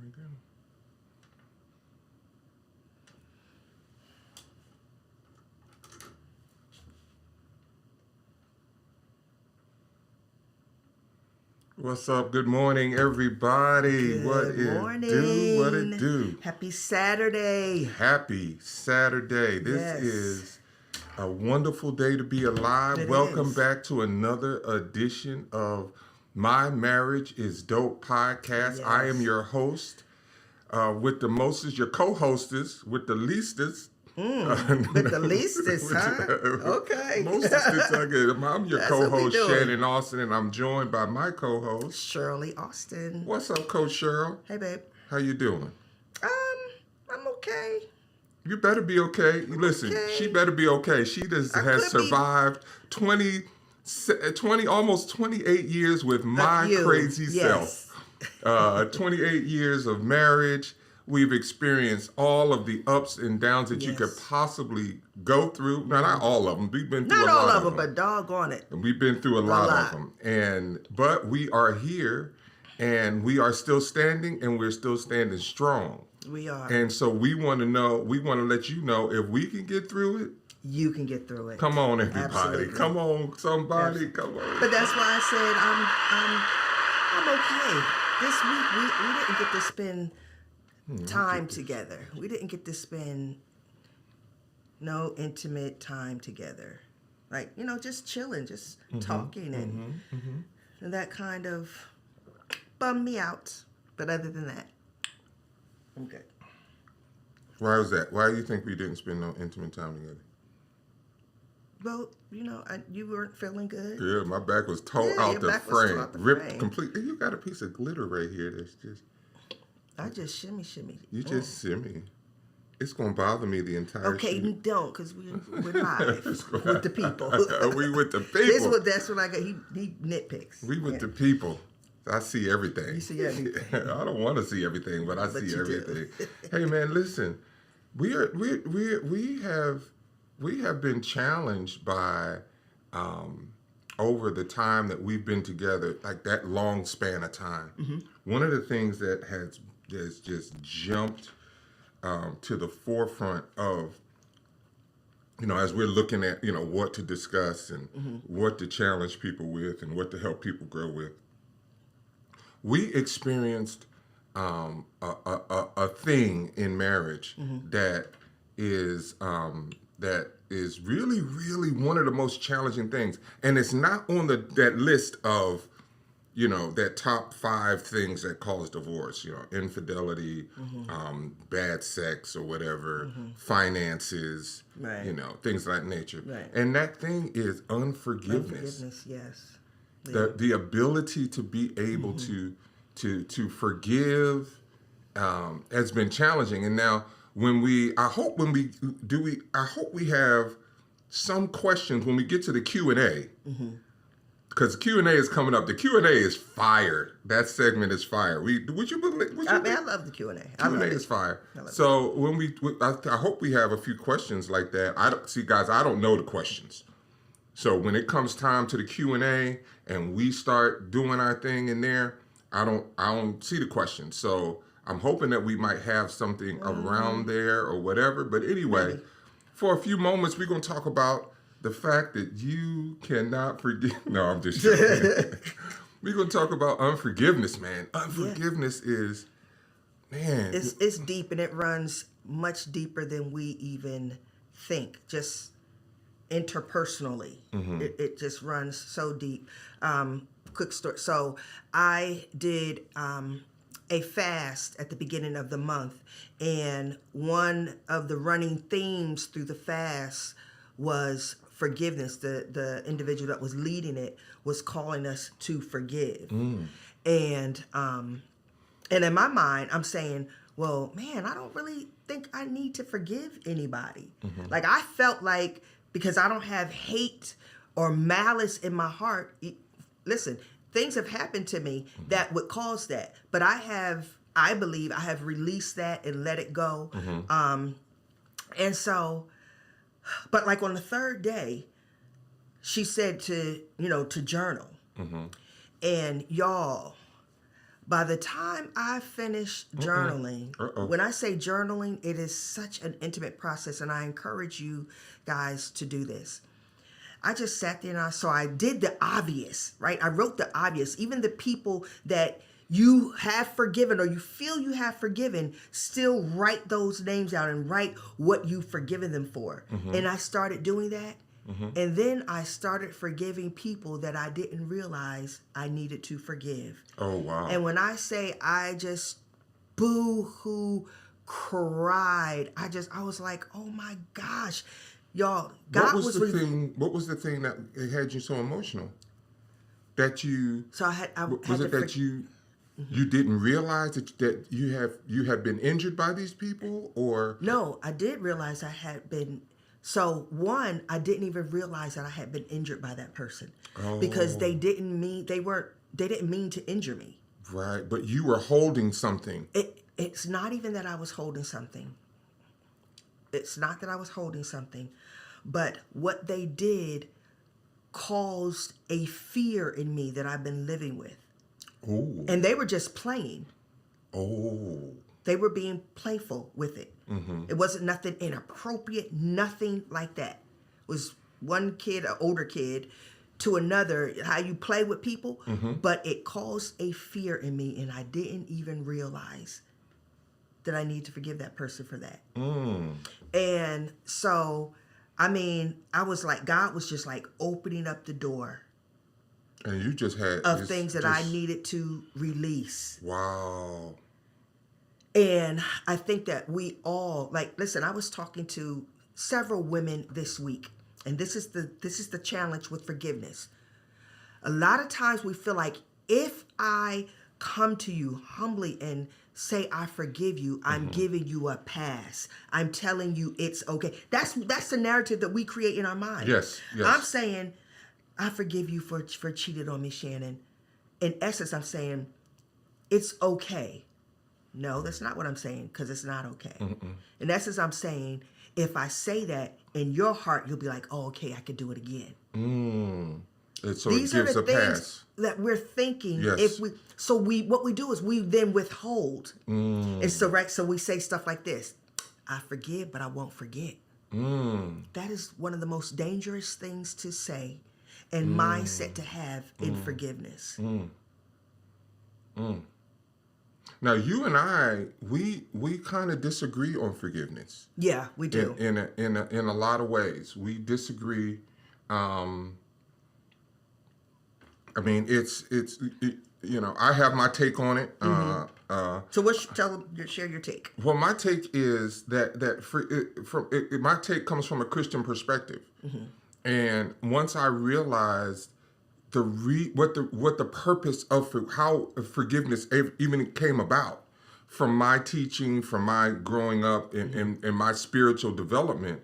Right there. What's up? Good morning, everybody. Good What morning. it do? What it do? Happy Saturday. Happy Saturday. This Yes. is a wonderful day to be alive. It Welcome is. back to another edition of My Marriage is Dope podcast. Yes. I am your host with the mostest, your co-hostess with the leastest. With the leastest, huh? Okay. Mostest, I'm your That's what we co-host, doing. Shannon Austin, and I'm joined by my co-host. Shirley Austin. What's up, Coach Cheryl? Hey, babe. How you doing? I'm okay. You better be okay. Listen, okay. she better be okay. She has survived 20, almost 28 years with my crazy Yes. self. 28 years of marriage. We've experienced all of the ups and downs that you could possibly go through. Now, not all of them. We've been through Not a all lot of them, but doggone it. And we've been through a lot of them. But we are here, and we are still standing, and we're still standing strong. We are. And so we want to let you know, if we can get through it, You can get through it. come on, everybody. Absolutely. Come on, somebody. Come on. But that's why I said I'm okay. This week we didn't get to spend time together. We didn't get to spend no intimate time together. Like, just chilling, just talking and that kind of bummed me out. But other than that, I'm good. Why was that? Why do you think we didn't spend no intimate time together? Well, you weren't feeling good. Yeah, my back was tore out the frame. Ripped completely. You got a piece of glitter right here that's just... I just shimmy. You just shimmy. It's going to bother me the entire Okay, shoot. you don't, because we're live with the people. We with the people. That's what I got. He nitpicks. We with the people. I see everything. You see everything. I don't want to see everything, but I see everything. Hey man, listen. We have been challenged by over the time that we've been together, like that long span of time. One of the things that has just jumped to the forefront of, as we're looking at, what to discuss and what to challenge people with and what to help people grow with. We experienced a thing in marriage that is really, really one of the most challenging things. And it's not on that list of, that top 5 things that cause divorce, infidelity, bad sex or whatever, finances, right. Things of that nature. Right. And that thing is unforgiveness. Unforgiveness, yes. The ability to be able to forgive has been challenging. And now I hope we have some questions when we get to the Q&A. Because Q&A is coming up. The Q&A is fire. That segment is fire. I love the Q&A. Q&A is fire. So I hope we have a few questions like that. I don't know the questions. So when it comes time to the Q&A and we start doing our thing in there, I don't see the questions. So I'm hoping that we might have something around there or whatever. But anyway, for a few moments, we're going to talk about the fact that you cannot forgive. No, I'm just joking. We're going to talk about unforgiveness, man. Unforgiveness is, man. It's deep, and it runs much deeper than we even think. Just interpersonally, it just runs so deep. Quick story. So I did a fast at the beginning of the month, and one of the running themes through the fast was forgiveness. The individual that was leading it was calling us to forgive. And in my mind, I'm saying, well, man, I don't really think I need to forgive anybody. Like, I felt like, because I don't have hate or malice in my heart, listen, things have happened to me that would cause that. But I believe I have released that and let it go. And so, but like on the third day, she said to journal. And y'all, By the time I finished journaling, when I say journaling, it is such an intimate process, and I encourage you guys to do this. I just sat there so I did the obvious, right? I wrote the obvious. Even the people that you have forgiven or you feel you have forgiven, still write those names out and write what you've forgiven them for. And I started doing that. And then I started forgiving people that I didn't realize I needed to forgive. Oh, wow. And when I say I just boo-hoo cried, I was like, oh my gosh, y'all, God What was the thing that had you so emotional? That you... So I had that you didn't realize that you have been injured by these people, or... No, I did realize I had been... So one, I didn't even realize that I had been injured by that person because they didn't mean to injure me. Right, but you were holding something. It's not even that I was holding something. It's not that I was holding something, but what they did caused a fear in me that I've been living with. Oh. And they were just playing. Oh. They were being playful with it. It wasn't nothing inappropriate, nothing like that. It was one kid, an older kid, to another, how you play with people, but it caused a fear in me, and I didn't even realize that I need to forgive that person for that. And so, I mean, I was like, God was just like opening up the door. And you just had... Of things that I needed to release. Wow. And I think that we all, like, listen, I was talking to several women this week, and this is the challenge with forgiveness. A lot of times we feel like if I come to you humbly and say I forgive you, I'm giving you a pass. I'm telling you it's okay. That's the narrative that we create in our mind. Yes. I'm saying I forgive you for cheating on me, Shannon. In essence, I'm saying it's okay. No, that's not what I'm saying, because it's not okay. In essence, I'm saying if I say that, in your heart, you'll be like, oh, okay, I could do it again. So These it are gives the a things pass. that we're thinking. Yes. What we do is we then withhold. And so we say stuff like this: I forgive, but I won't forget. That is one of the most dangerous things to say and mindset to have in forgiveness. Now, you and I, we kind of disagree on forgiveness. Yeah, we do. In a lot of ways, we disagree. I mean, it's I have my take on it. So share your take. Well, my take is my take comes from a Christian perspective, and once I realized what the purpose of how forgiveness even came about from my teaching, from my growing up in my spiritual development,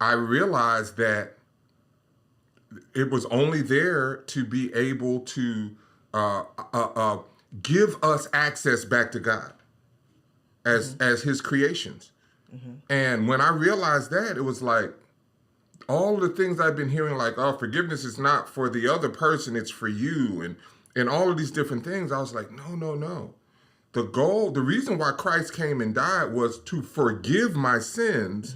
I realized that it was only there to be able to give us access back to God as His creations. And when I realized that, it was like, all the things I've been hearing, like, oh, forgiveness is not for the other person, it's for you, and all of these different things, I was like, no. The reason why Christ came and died was to forgive my sins,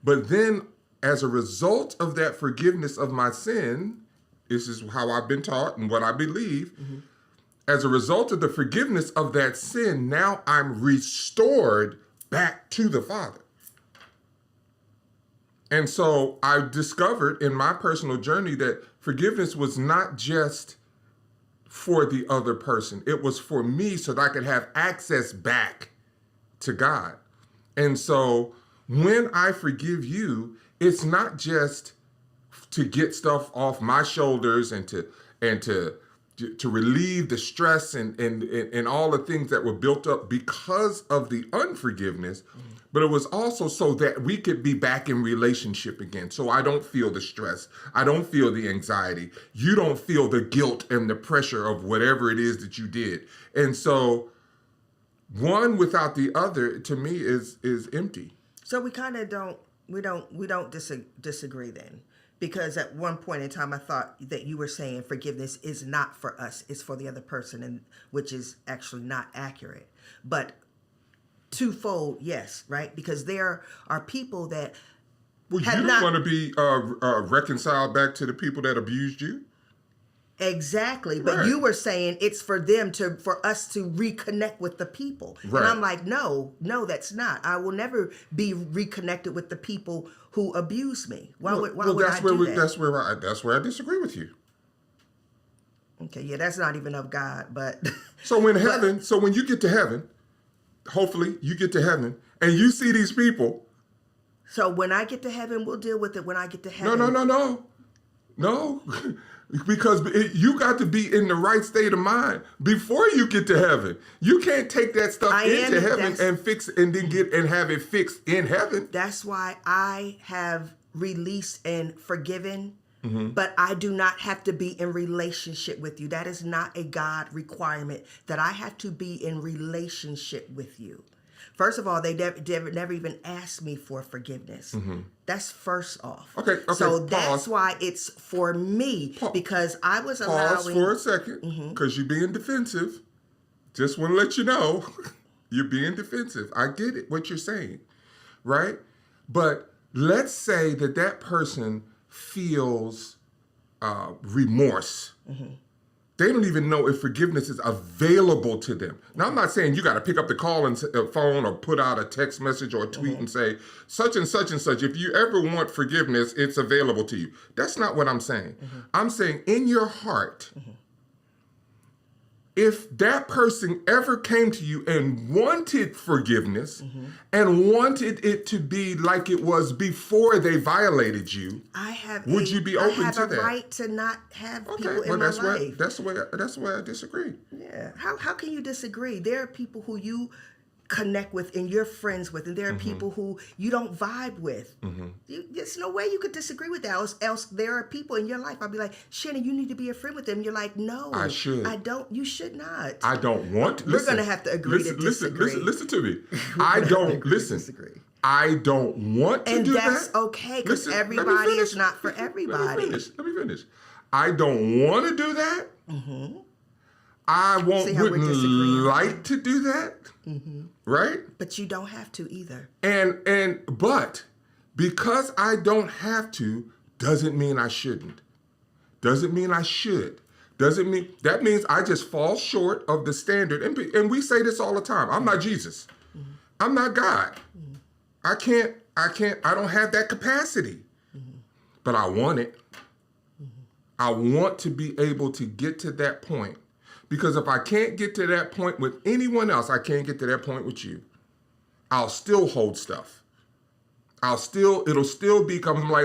but then as a result of that forgiveness of my sin, this is how I've been taught and what I believe, as a result of the forgiveness of that sin, now I'm restored back to the Father. And so I discovered in my personal journey that forgiveness was not just for the other person. It was for me so that I could have access back to God. And so when I forgive you, it's not just to get stuff off my shoulders and to relieve the stress and all the things that were built up because of the unforgiveness, but it was also so that we could be back in relationship again. So I don't feel the stress. I don't feel the anxiety. You don't feel the guilt and the pressure of whatever it is that you did. And so one without the other, to me, is empty. So we kind of don't disagree then. Because at one point in time, I thought that you were saying forgiveness is not for us, it's for the other person, and which is actually not accurate. But twofold, yes, right? Because there are people that Well, you don't want to be reconciled back to the people that abused you. Exactly, but Right. you were saying it's for us to reconnect with the people, Right. and I'm like, no, that's not. I will never be reconnected with the people who abuse me. Why would I do that? That's where I disagree with you. Okay, yeah, that's not even of God, but So when you get to heaven, hopefully you get to heaven and you see these people. so when I get to heaven, we'll deal with it when I get to heaven. No. Because you got to be in the right state of mind before you get to heaven. You can't take that stuff into heaven and fix and then have it fixed in heaven. That's why I have released and forgiven, but I do not have to be in relationship with you. That is not a God requirement that I have to be in relationship with you. First of all, they never even asked me for forgiveness. That's first off. Okay. So pause. that's why it's for me, because I was allowing... Pause for a second, because you're being defensive. Just want to let you know, you're being defensive. I get it, what you're saying, right? But let's say that person feels remorse. They don't even know if forgiveness is available to them. Now, I'm not saying you got to pick up the call and phone or put out a text message or a tweet and say, such and such and such, if you ever want forgiveness, it's available to you. That's not what I'm saying. I'm saying in your heart, if that person ever came to you and wanted forgiveness and wanted it to be like it was before they violated you, would you be open to that? I have a right to not have people in my life. That's the way I disagree. Yeah. How can you disagree? There are people who you connect with and you're friends with, and there are people who you don't vibe with. There's no way you could disagree with that. Else there are people in your life, I'll be like, Shannon, you need to be a friend with them. You're like, no, I should. I don't. You should not. I don't want to. We're going to have to agree to disagree. Listen to me. I don't disagree. I don't want to do that. And that's okay, because everybody is not for everybody. Let me finish. I don't want to do that. I wouldn't like to do that. Right? But you don't have to either. But because I don't have to doesn't mean I shouldn't. Doesn't mean I should. Doesn't mean that means I just fall short of the standard. And we say this all the time. I'm not Jesus. I'm not God. I don't have that capacity. But I want it. I want to be able to get to that point. Because if I can't get to that point with anyone else, I can't get to that point with you. I'll still hold stuff. It'll still become like,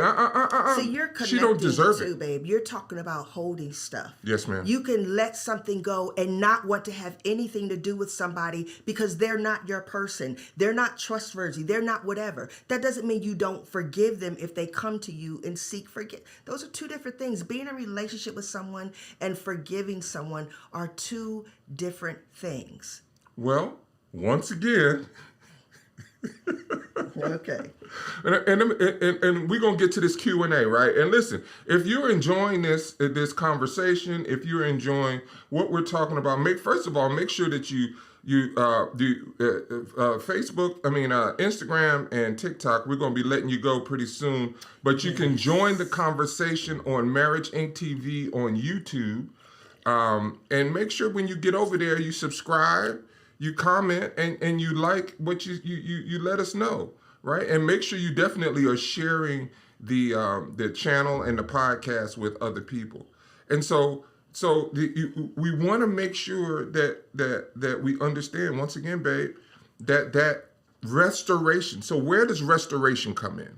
See, you're connecting she don't deserve too, it. babe. You're talking about holding stuff. Yes, ma'am. You can let something go and not want to have anything to do with somebody because they're not your person. They're not trustworthy. They're not whatever. That doesn't mean you don't forgive them if they come to you and seek forgiveness. Those are two different things. Being in a relationship with someone and forgiving someone are two different things. Well, once again... Okay. And we're going to get to this Q&A, right? And listen, if you're enjoying this conversation, if you're enjoying what we're talking about, first of all, make sure that you do Instagram and TikTok. We're going to be letting you go pretty soon. But you can join the conversation on Marriage Inc. TV on YouTube. And make sure when you get over there, you subscribe, you comment, and you like what you let us know, right? And make sure you definitely are sharing the channel and the podcast with other people. And so we want to make sure that we understand, once again, babe, that restoration. So where does restoration come in?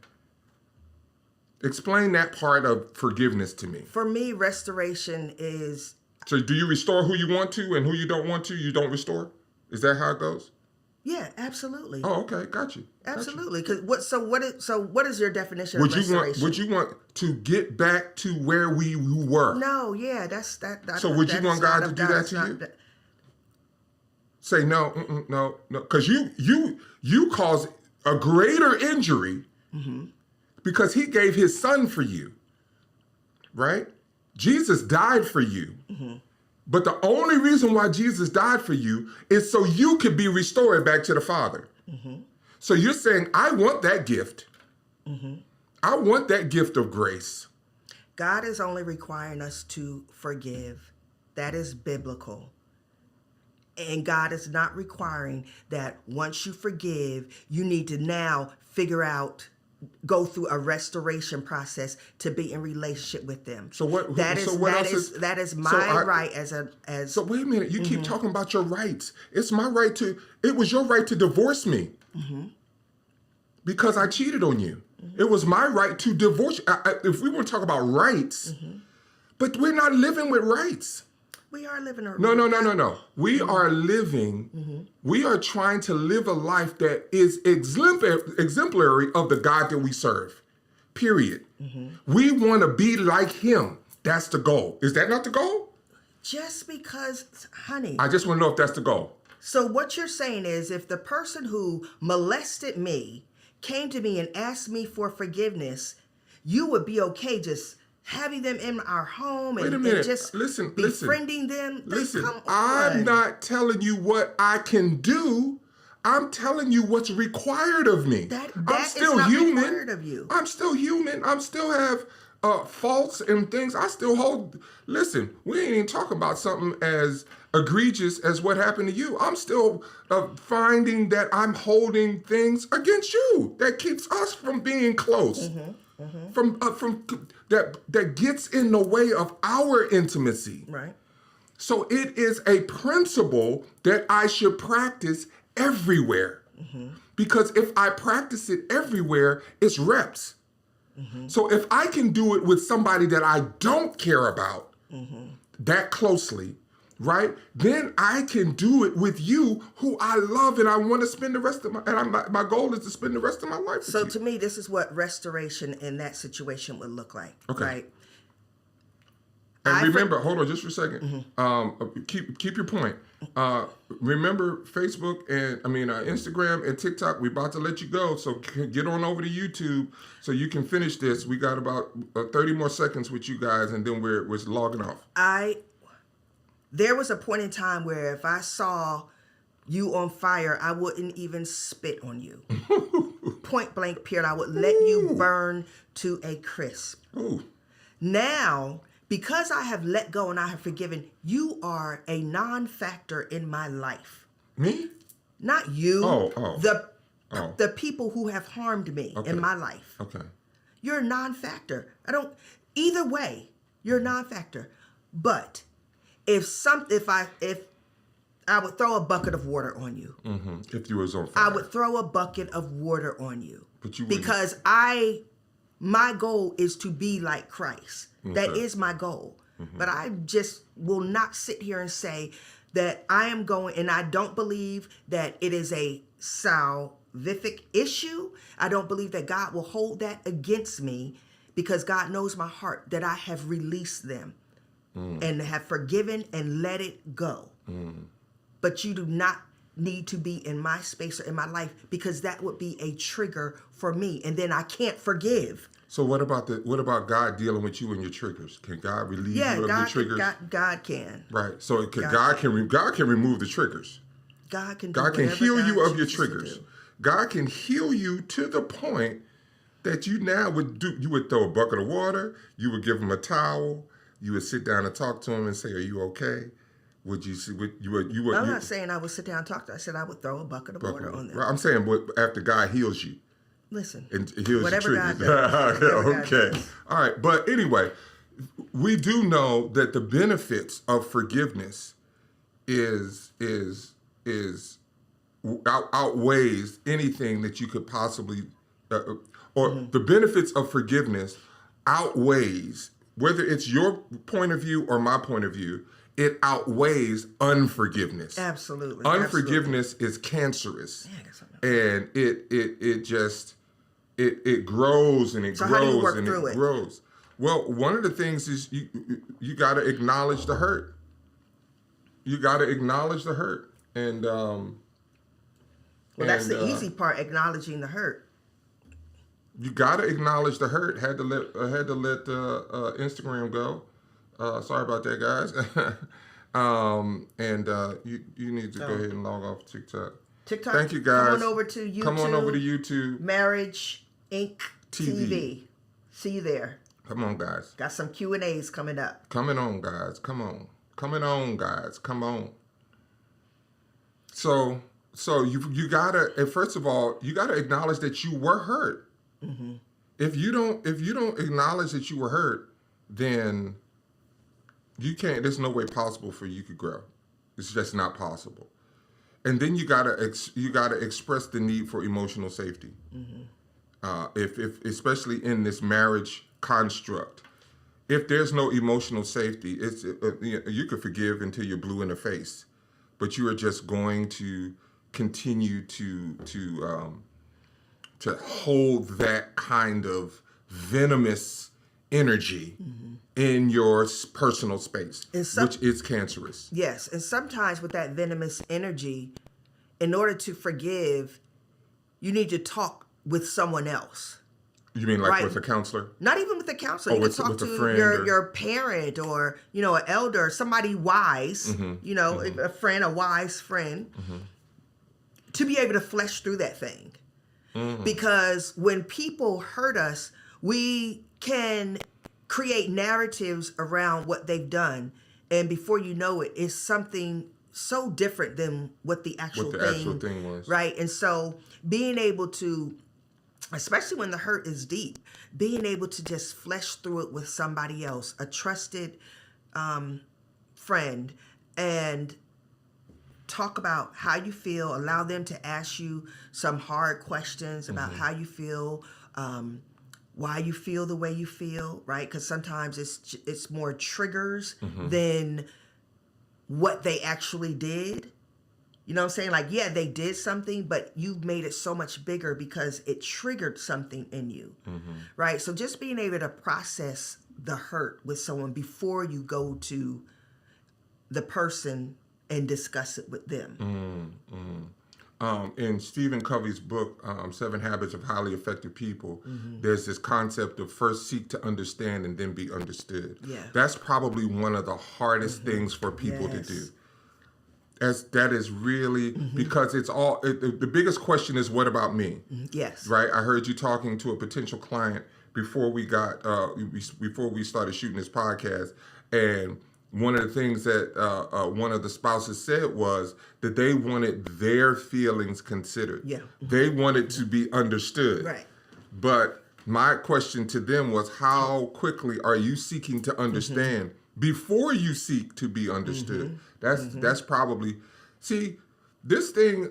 Explain that part of forgiveness to me. For me, restoration is... So do you restore who you want to, and who you don't want to, you don't restore? Is that how it goes? Yeah, absolutely. Oh, okay, got you. Absolutely. Because what is your definition of restoration? Would you want to get back to where we were? No, yeah, that's that. So would you want God to do that to you? Say no, no, because you caused a greater injury because He gave His Son for you. right? Jesus died for you. But the only reason why Jesus died for you is so you could be restored back to the Father. So you're saying, I want that gift. I want that gift of grace. God is only requiring us to forgive. That is biblical. And God is not requiring that once you forgive, you need to now go through a restoration process to be in relationship with them. So what? That is my right as. So wait a minute. You keep talking about your rights. It's my right to. It was your right to divorce me because I cheated on you. It was my right to divorce. If we want to talk about rights, but we're not living with rights. We are living a No. We are living, we are trying to live a life that is exemplary of the God that we serve, period. We want to be like him. That's the goal. Is that not the goal? Just because, honey. I just want to know if that's the goal. So what you're saying is if the person who molested me came to me and asked me for forgiveness, you would be okay just having them in our home and just befriending them. Listen, I'm not telling you what I can do. I'm telling you what's required of me. I'm still human. Required of you. I'm still human. I still have faults and things. I still hold. Listen, we ain't even talking about something as egregious as what happened to you. I'm still finding that I'm holding things against you that keeps us from being close. From that gets in the way of our intimacy. Right. So it is a principle that I should practice everywhere. Because if I practice it everywhere, it's reps. So if I can do it with somebody that I don't care about that closely, right? Then I can do it with you who I love and I want to spend the rest of my goal is to spend the rest of my life with you. So to me, this is what restoration in that situation would look like. Okay. Right? And remember, hold on just for a second. Keep your point. Remember Facebook and Instagram and TikTok, we're about to let you go. So get on over to YouTube so you can finish this. We got about 30 more seconds with you guys and then we're logging off. There was a point in time where if I saw you on fire, I wouldn't even spit on you. Point blank period. I would let you burn to a crisp. Ooh. Now, because I have let go and I have forgiven, you are a non-factor in my life. Me? Not you. The people who have harmed me Okay. in my life. Okay. You're a non-factor. Either way, you're a non-factor. But if I would throw a bucket of water on you. If you was on fire. I would throw a bucket of water on you. But you wouldn't. Because my goal is to be like Christ. Okay. That is my goal. But I just will not sit here and say that I am going, and I don't believe that it is a salvific issue. I don't believe that God will hold that against me because God knows my heart, that I have released them and have forgiven and let it go. But you do not need to be in my space or in my life because that would be a trigger for me, and then I can't forgive. So what about God dealing with you and your triggers? Can God relieve you of your triggers? God can. Right. So God can remove the triggers. God can heal you of your triggers. God can heal you to the point that you now you would throw a bucket of water, you would give him a towel, you would sit down and talk to him and say, "Are you okay?" Would you see? I'm not saying I would sit down and talk to. I said I would throw a bucket of water on them. Right, I'm saying, after God heals you. Listen, and heals whatever your God triggers. does. Okay. All right. But anyway, we do know that the benefits of forgiveness outweighs anything that you could possibly, the benefits of forgiveness outweighs, whether it's your point of view or my point of view, it outweighs unforgiveness. Absolutely. Unforgiveness is cancerous. And it grows and it so grows how do you work and through it grows. Well, one of the things is you got to acknowledge the hurt. You got to acknowledge the hurt, and that's the easy part, acknowledging the hurt. You gotta acknowledge the hurt. Had to let Instagram go. Sorry about that, guys. You need to go ahead and log off TikTok. TikTok. Thank you, guys. Come on over to YouTube. Come on over to YouTube. Marriage Inc. TV. See you there. Come on, guys. Got some Q&As coming up. Coming on, guys. Come on. Coming on, guys. Come on. So you gotta, first of all, you gotta acknowledge that you were hurt. Mm-hmm. If you don't acknowledge that you were hurt, then you can't. There's no way possible for you to grow. It's just not possible. And then you gotta express the need for emotional safety. Mm-hmm. If especially in this marriage construct, if there's no emotional safety, you could forgive until you're blue in the face, but you are just going to continue to hold that kind of venomous energy in your personal space, which is cancerous. Yes, and sometimes with that venomous energy, in order to forgive, you need to talk with someone else. You mean like with a counselor? Not even with a counselor. You can talk to your parent or, an elder, somebody wise, a friend, a wise friend, to be able to flesh through that thing. Mm-hmm. Because when people hurt us, we can create narratives around what they've done. And before you know it, it's something so different than what the actual thing was. Right? And so being able to, especially when the hurt is deep, being able to just flesh through it with somebody else, a trusted friend, and talk about how you feel, allow them to ask you some hard questions about how you feel, why you feel the way you feel, right? Because sometimes it's more triggers than what they actually did. You know what I'm saying? Like, yeah, they did something, but you've made it so much bigger because it triggered something in you, right? So just being able to process the hurt with someone before you go to the person and discuss it with them. In Stephen Covey's book, 7 Habits of Highly Effective People, there's this concept of first seek to understand and then be understood. Yeah. That's probably one of the hardest things for people to do. That is really, because it's all, the biggest question is, what about me? Yes. Right? I heard you talking to a potential client before we started shooting this podcast, and one of the things that one of the spouses said was that they wanted their feelings considered. Yeah. They wanted to be understood. Right. But my question to them was, how quickly are you seeking to understand before you seek to be understood? That's probably, see, this thing,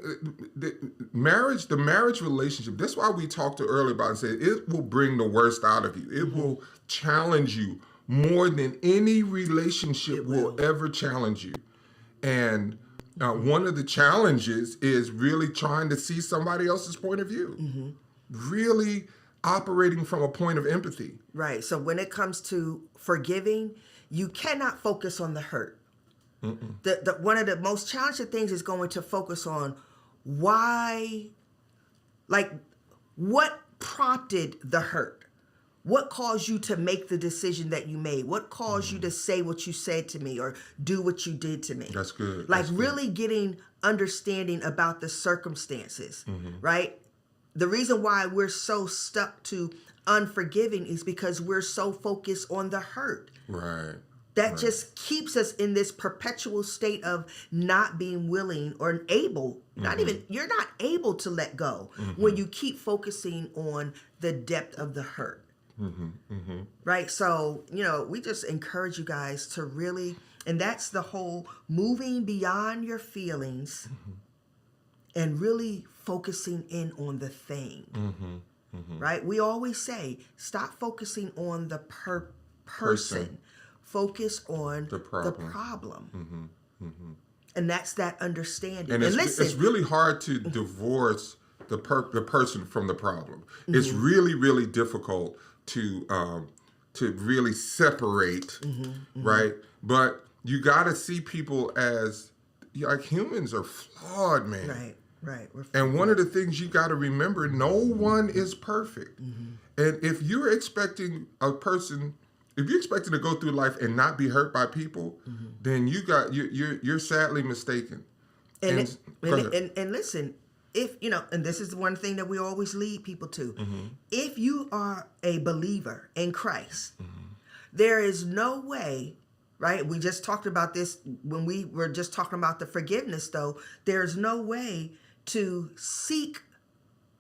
the marriage relationship, that's why we talked earlier about and said it will bring the worst out of you. It will challenge you more than any relationship will ever challenge you. And one of the challenges is really trying to see somebody else's point of view, really operating from a point of empathy. Right. So when it comes to forgiving, you cannot focus on the hurt. The one of the most challenging things is going to focus on why, like, what prompted the hurt? What caused you to make the decision that you made? What caused you to say what you said to me or do what you did to me? That's good. Like, really getting understanding about the circumstances, right? The reason why we're so stuck to unforgiving is because we're so focused on the hurt. Right. That just keeps us in this perpetual state of not being willing or able, you're not able to let go when you keep focusing on the depth of the hurt. Right? So, we just encourage you guys to really, and that's the whole moving beyond your feelings and really focusing in on the thing. Right? We always say, stop focusing on the person. Focus on the problem. And that's that understanding. And listen, it's really hard to divorce the person from the problem. It's really, really difficult to really separate, right? But you got to see people as, like, humans are flawed, man. Right. Right. And one of the things you got to remember, no one is perfect. And if you're expecting if you're expecting to go through life and not be hurt by people, then you're sadly mistaken. And listen, if and this is one thing that we always lead people to. If you are a believer in Christ, there is no way, right? We just talked about this when we were just talking about the forgiveness, though. There's no way to seek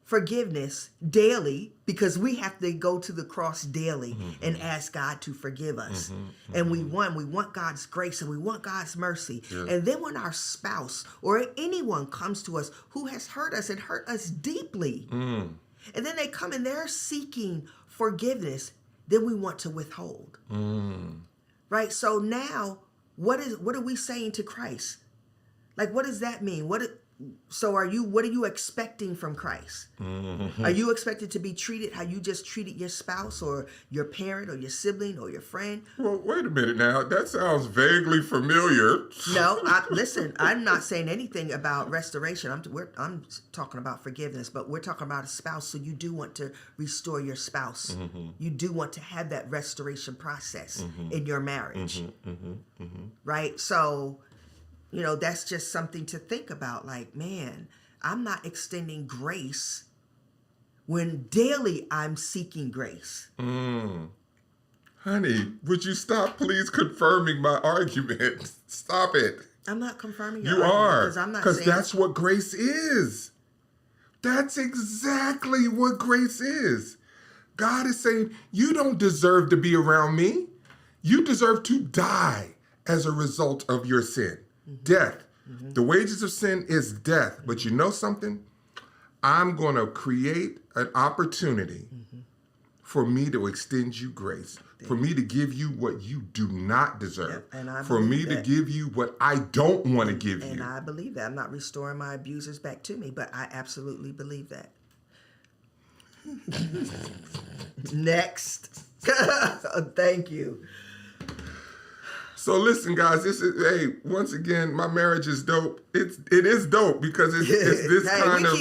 forgiveness daily, because we have to go to the cross daily and ask God to forgive us. And we want God's grace and we want God's mercy. And then when our spouse or anyone comes to us who has hurt us and hurt us deeply, and then they come and they're seeking forgiveness, then we want to withhold. Right? So now what are we saying to Christ? Like, what does that mean? What are you expecting from Christ? Are you expected to be treated how you just treated your spouse or your parent or your sibling or your friend? Well, wait a minute now. That sounds vaguely familiar. No, listen, I'm not saying anything about restoration. I'm talking about forgiveness, but we're talking about a spouse. So you do want to restore your spouse. You do want to have that restoration process in your marriage. Right? So, that's just something to think about. Like, man, I'm not extending grace when daily I'm seeking grace. Honey, would you stop please confirming my argument? Stop it. I'm not confirming your You argument are. because I'm not Because saying that's what grace is. That's exactly what grace is. God is saying, you don't deserve to be around me. You deserve to die as a result of your sin. Death. The wages of sin is death. But you know something? I'm going to create an opportunity for me to extend you grace, for me to give you what you do not deserve, for me to give you what I don't want to give you. And I believe that. I'm not restoring my abusers back to me, but I absolutely believe that. Next. Thank you. So listen, guys, once again, my marriage is dope. It is dope because it's this kind of...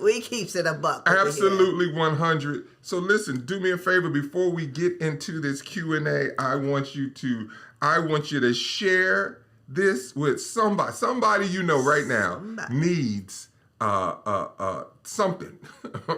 We keeps it a buck. Absolutely 100. So listen, do me a favor before we get into this Q&A. I want you to share this with somebody. Somebody right now needs something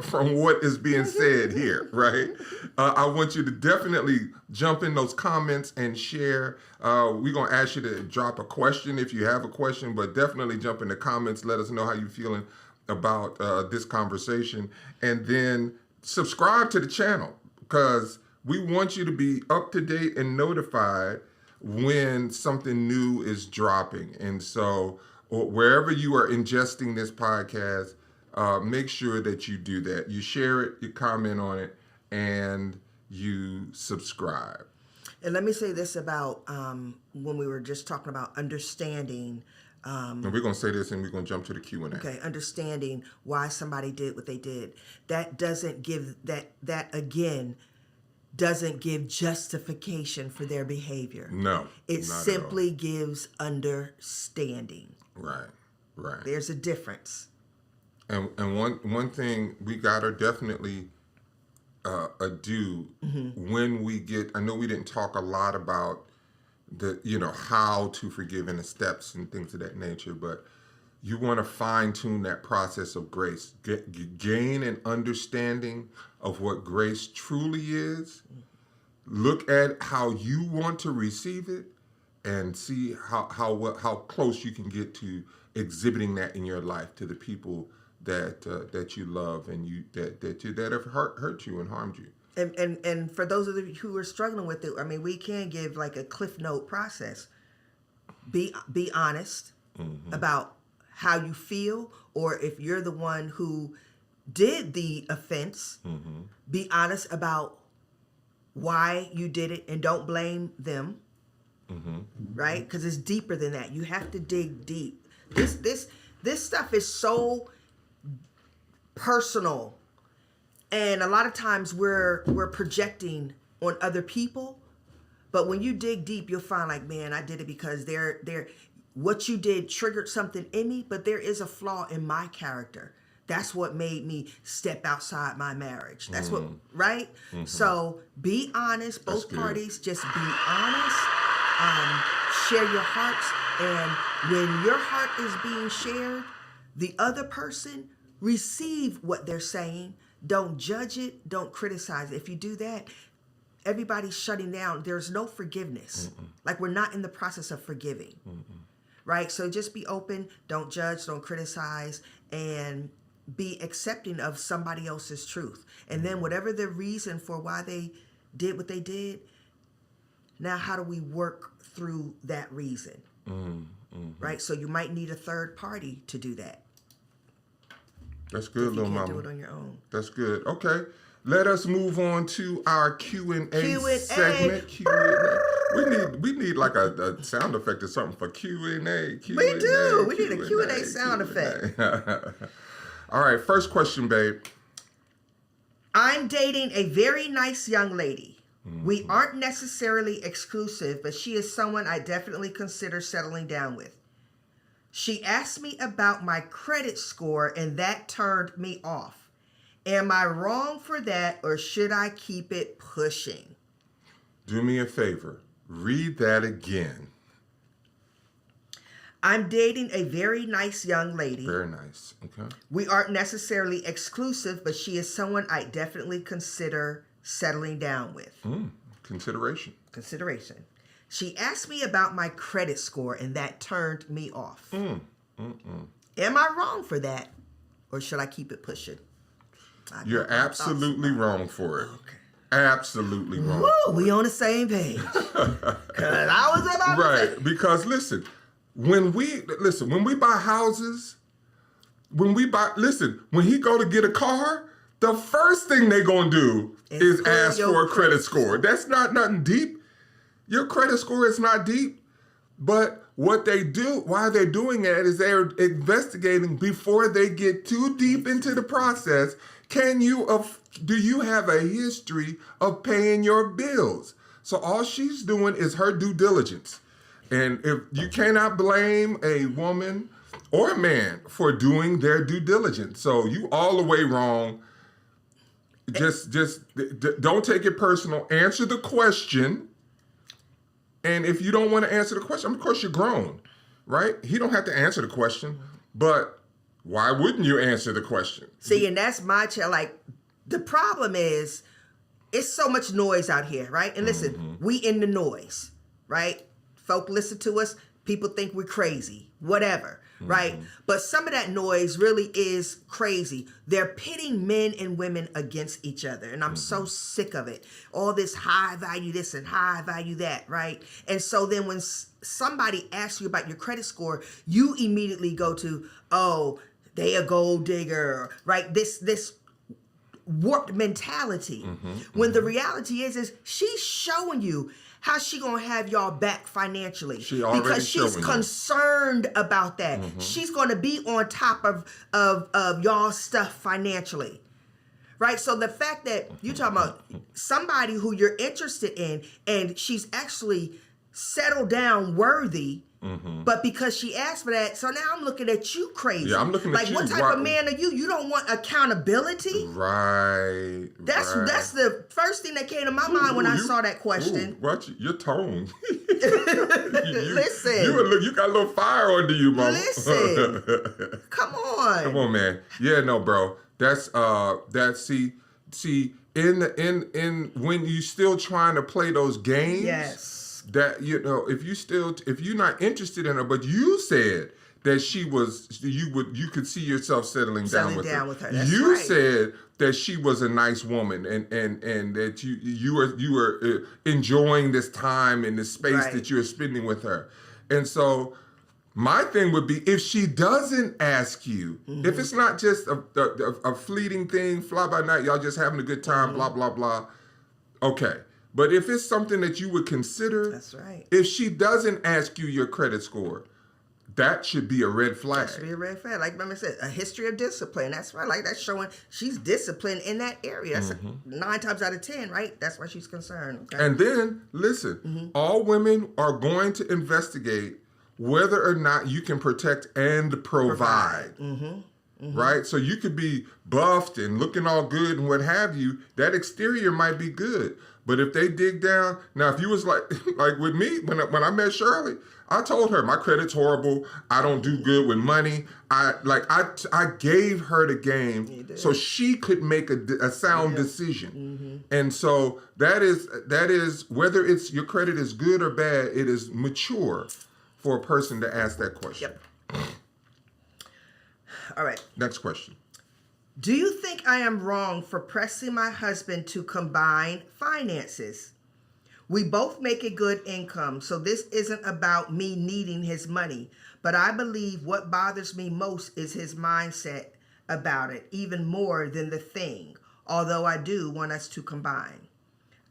from what is being said here, right? I want you to definitely jump in those comments and share. We're going to ask you to drop a question if you have a question, but definitely jump in the comments. Let us know how you're feeling about this conversation. And then subscribe to the channel because we want you to be up to date and notified when something new is dropping. And so wherever you are ingesting this podcast, make sure that you do that. You share it, you comment on it, and you subscribe. And let me say this about when we were just talking about understanding. And we're going to say this and we're going to jump to the Q&A. Okay, understanding why somebody did what they did. That doesn't give, that again, doesn't give justification for their behavior. No. It simply gives understanding. Right. There's a difference. And one thing we gotta definitely do when we get. I know we didn't talk a lot about how to forgive and the steps and things of that nature, but you want to fine tune that process of grace, gain an understanding of what grace truly is. Look at how you want to receive it, and see how close you can get to exhibiting that in your life to the people that you love and that have hurt you and harmed you. And for those of you who are struggling with it, I mean, we can give like a Cliff Note process. Be honest about how you feel, or if you're the one who did the offense, be honest about why you did it and don't blame them. Right? Because it's deeper than that. You have to dig deep. This stuff is so personal, and a lot of times we're projecting on other people. But when you dig deep, you'll find like, man, I did it because what you did triggered something in me, but there is a flaw in my character. That's what made me step outside my marriage. That's what, right? So be honest, both parties, just be honest. Share your hearts. And when your heart is being shared, the other person receive what they're saying. Don't judge it. Don't criticize it. If you do that, everybody's shutting down. There's no forgiveness. Like, we're not in the process of forgiving. Right? So just be open. Don't judge. Don't criticize. And be accepting of somebody else's truth. And then whatever the reason for why they did what they did, now how do we work through that reason? Right? So you might need a third party to do that. That's good, little mama. You can't do it on your own. That's good. Okay. Let us move on to our Q&A segment. Q&A. We need like a sound effect or something for Q&A. We do. We need a Q&A sound effect. All right. First question, babe. I'm dating a very nice young lady. We aren't necessarily exclusive, but she is someone I definitely consider settling down with. She asked me about my credit score, and that turned me off. Am I wrong for that, or should I keep it pushing? Do me a favor. Read that again. I'm dating a very nice young lady. Very nice. Okay. We aren't necessarily exclusive, but she is someone I definitely consider settling down with. Consideration. She asked me about my credit score, and that turned me off. Am I wrong for that, or should I keep it pushing? You're absolutely wrong for it. Okay. Absolutely wrong. Woo, we on the same page. Because I was about to say. Because listen, when we buy houses, when he go to get a car, the first thing they gonna do is ask for a credit score. That's not nothing deep. Your credit score is not deep. But what they do, why they're doing that is they're investigating before they get too deep into the process. Do you have a history of paying your bills? So all she's doing is her due diligence. And if you cannot blame a woman or a man for doing their due diligence. So you all the way wrong. Just don't take it personal. Answer the question. And if you don't want to answer the question, of course you're grown, right? He don't have to answer the question, but why wouldn't you answer the question? See, and that's like, the problem is, it's so much noise out here, right? And listen, we in the noise, right? Folk listen to us, people think we're crazy, whatever, right? But some of that noise really is crazy. They're pitting men and women against each other, and I'm so sick of it. All this high value this and high value that, right? And so then when somebody asks you about your credit score, you immediately go to, oh, they a gold digger, right? This warped mentality. When the reality is she's showing you how she gonna have y'all back financially? Because she's concerned about that. She's gonna be on top of y'all stuff financially, right? So the fact that you're talking about somebody who you're interested in, and she's actually settled down worthy, but because she asked for that, so now I'm looking at you crazy. Yeah, I'm looking at you. Like, what type of man are you? You don't want accountability? Right. That's the first thing that came to my mind when I saw that question. Watch your tone. Listen. You got a little fire under you, mama. Listen. Come on. Come on, man. Yeah, no, bro. That's in when you still trying to play those games. Yes. That, if you're not interested in her, but you said that you could see yourself settling down with her. That's you right. said that she was a nice woman, and that you were enjoying this time and the space that you're spending with her. And so my thing would be, if she doesn't ask you, if it's not just a fleeting thing, fly by night, y'all just having a good time, blah blah blah. Okay. But if it's something that you would consider, that's right. If she doesn't ask you your credit score, that should be a red flag. That should be a red flag. Like Mama said, a history of discipline. That's right. Like, that's showing she's disciplined in that area. That's 9 times out of 10, right? That's why she's concerned. Okay? And then, listen, all women are going to investigate whether or not you can protect and provide. Right? So you could be buffed and looking all good and what have you. That exterior might be good. But if they dig down, now if you was like with me, when I met Shirley, I told her my credit's horrible. I don't do good with money. I gave her the game so she could make a sound decision. And so that is whether it's your credit is good or bad, it is mature for a person to ask that question. Yep. All right. Next question. Do you think I am wrong for pressing my husband to combine finances? We both make a good income, so this isn't about me needing his money. But I believe what bothers me most is his mindset about it, even more than the thing, although I do want us to combine.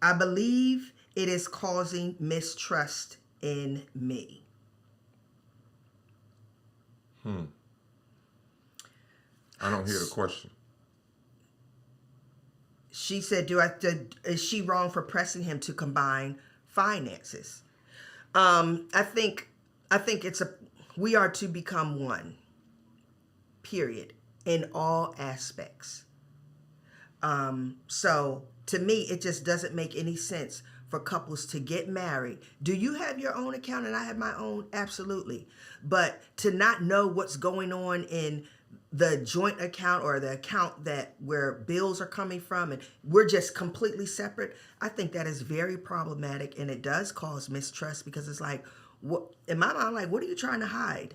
I believe it is causing mistrust in me. I don't hear the question. She said, is she wrong for pressing him to combine finances? I think we are to become one, period, in all aspects. So to me, it just doesn't make any sense for couples to get married. Do you have your own account and I have my own? Absolutely. But to not know what's going on in the joint account or the account where bills are coming from and we're just completely separate, I think that is very problematic, and it does cause mistrust because it's like, what in my mind, like, what are you trying to hide?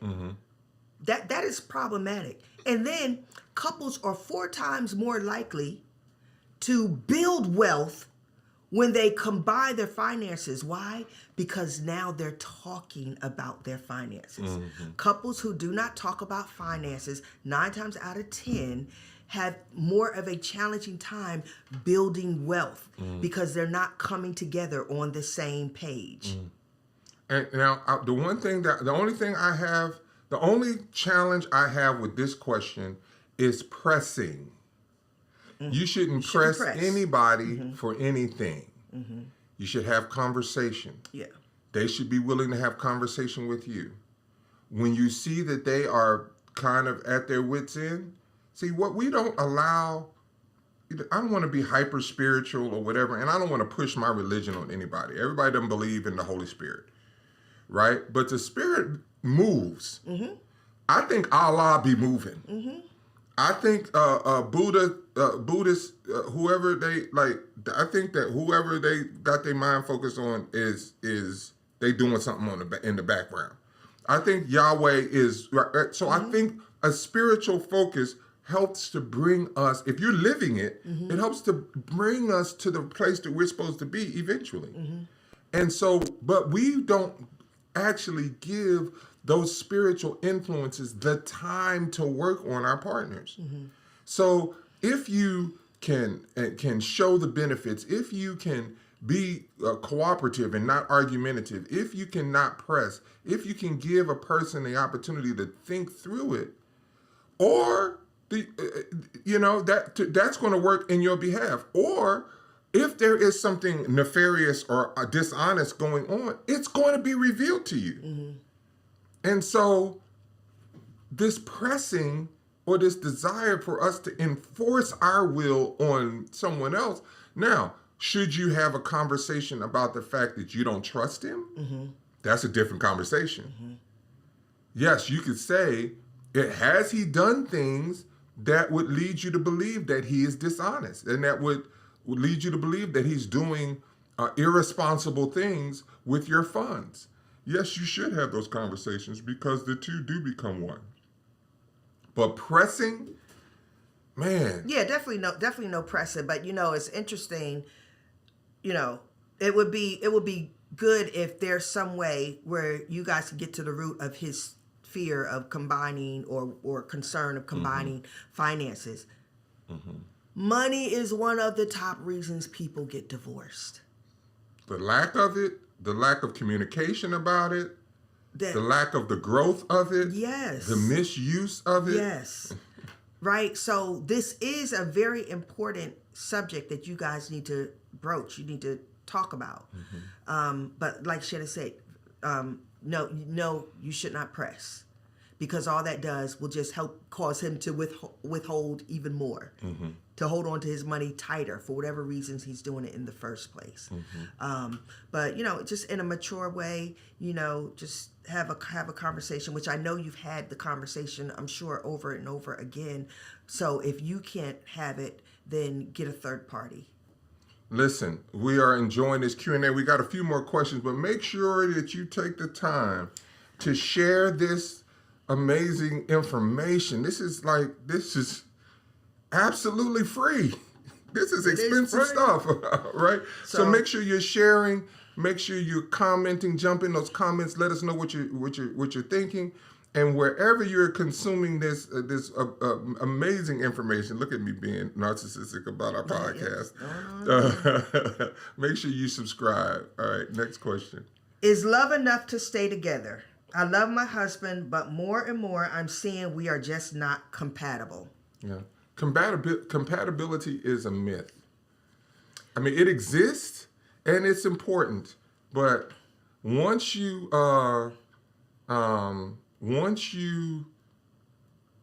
That is problematic. And then couples are 4 times more likely to build wealth when they combine their finances. Why? Because now they're talking about their finances. Couples who do not talk about finances, 9 times out of 10, have more of a challenging time building wealth because they're not coming together on the same page. And now, the only challenge I have with this question is pressing. You shouldn't press anybody for anything. You should have conversation. Yeah. They should be willing to have conversation with you. When you see that they are kind of at their wits' end, see, what we don't allow, I don't want to be hyper spiritual or whatever, and I don't want to push my religion on anybody. Everybody doesn't believe in the Holy Spirit, right? But the Spirit moves. I think Allah be moving. I think Buddhists, whoever they like, I think that whoever they got their mind focused on is they doing something in the background. I think Yahweh is right. So I think a spiritual focus helps to bring us. If you're living it, it helps to bring us to the place that we're supposed to be eventually. And so, but we don't actually give those spiritual influences the time to work on our partners. So if you can show the benefits, if you can be cooperative and not argumentative, if you can not press, if you can give a person the opportunity to think through it, or that's going to work in your behalf. Or if there is something nefarious or dishonest going on, it's going to be revealed to you. And so this pressing or this desire for us to enforce our will on someone else. Now, should you have a conversation about the fact that you don't trust him? That's a different conversation. Yes, you could say, has he done things that would lead you to believe that he is dishonest, and that would lead you to believe that he's doing irresponsible things with your funds? Yes, you should have those conversations because the two do become one. But pressing, man. Yeah, definitely no pressing. But it's interesting. It would be good if there's some way where you guys can get to the root of his fear of combining or concern of combining finances. Money is one of the top reasons people get divorced. The lack of it, the lack of communication about it, the lack of the growth of it, yes, the misuse of it. Yes. Right. So this is a very important subject that you guys need to broach. You need to talk about. But like Shannon said, no, you should not press, because all that does will just help cause him to withhold even more, to hold on to his money tighter for whatever reasons he's doing it in the first place. But just in a mature way, just have a conversation, which I know you've had the conversation, I'm sure, over and over again. So if you can't have it, then get a third party. Listen, we are enjoying this Q&A. We got a few more questions, but make sure that you take the time to share this amazing information. This is absolutely free. This is expensive stuff, right? So make sure you're sharing. Make sure you're commenting. Jump in those comments. Let us know what you're thinking. And wherever you're consuming this amazing information, look at me being narcissistic about our podcast. Make sure you subscribe. All right, next question. Is love enough to stay together? I love my husband, but more and more I'm seeing we are just not compatible. Yeah. Compatibility is a myth. I mean, it exists and it's important, but once you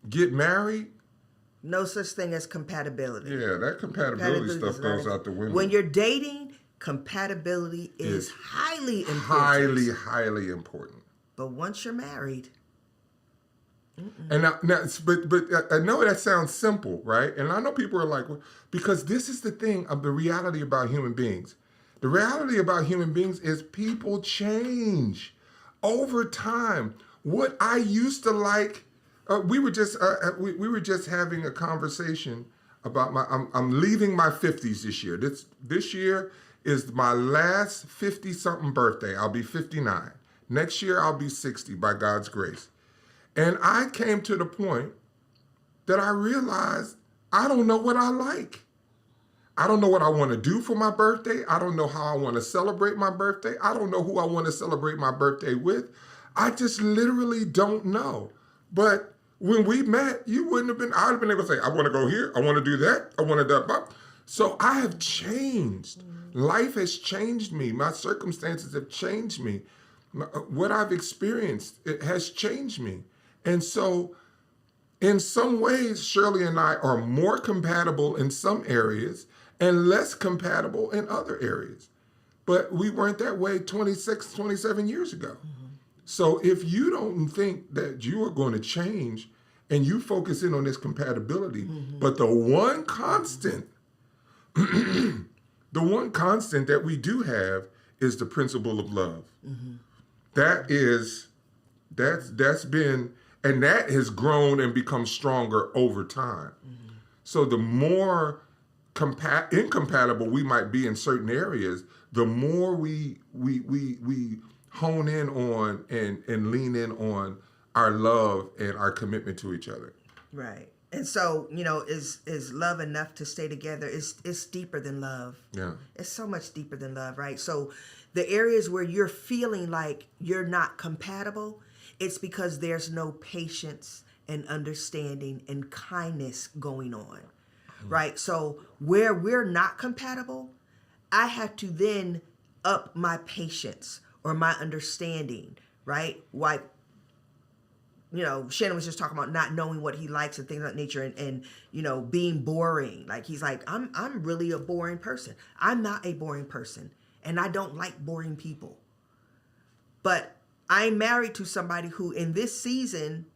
get married, no such thing as compatibility. Yeah, that compatibility stuff goes out the window. When you're dating, compatibility is highly important. Highly important. But once you're married, and now, but I know that sounds simple, right? And I know people are like, well, because this is the thing of the reality about human beings. The reality about human beings is people change over time. What I used to like, we were just having a conversation about I'm leaving my 50s this year. This year is my last 50-something birthday. I'll be 59. Next year I'll be 60 by God's grace. And I came to the point that I realized I don't know what I like. I don't know what I want to do for my birthday. I don't know how I want to celebrate my birthday. I don't know who I want to celebrate my birthday with. I just literally don't know. But when we met, you wouldn't have been, I'd have been able to say, I want to go here. I want to do that. I want to do that. So I have changed. Life has changed me. My circumstances have changed me. What I've experienced, it has changed me. And so in some ways, Shirley and I are more compatible in some areas and less compatible in other areas. But we weren't that way 26, 27 years ago. So if you don't think that you are going to change and you focus in on this compatibility, but the one constant that we do have is the principle of love. That's been, and that has grown and become stronger over time. So the more incompatible we might be in certain areas, the more we hone in on and lean in on our love and our commitment to each other. Right. And so, is love enough to stay together? It's deeper than love. Yeah. It's so much deeper than love, right? So the areas where you're feeling like you're not compatible, it's because there's no patience and understanding and kindness going on, right? So where we're not compatible, I have to then up my patience or my understanding, right? Like, Shannon was just talking about not knowing what he likes and things of that nature and being boring. Like, he's like, I'm really a boring person. I'm not a boring person, and I don't like boring people. But I'm married to somebody who in this season,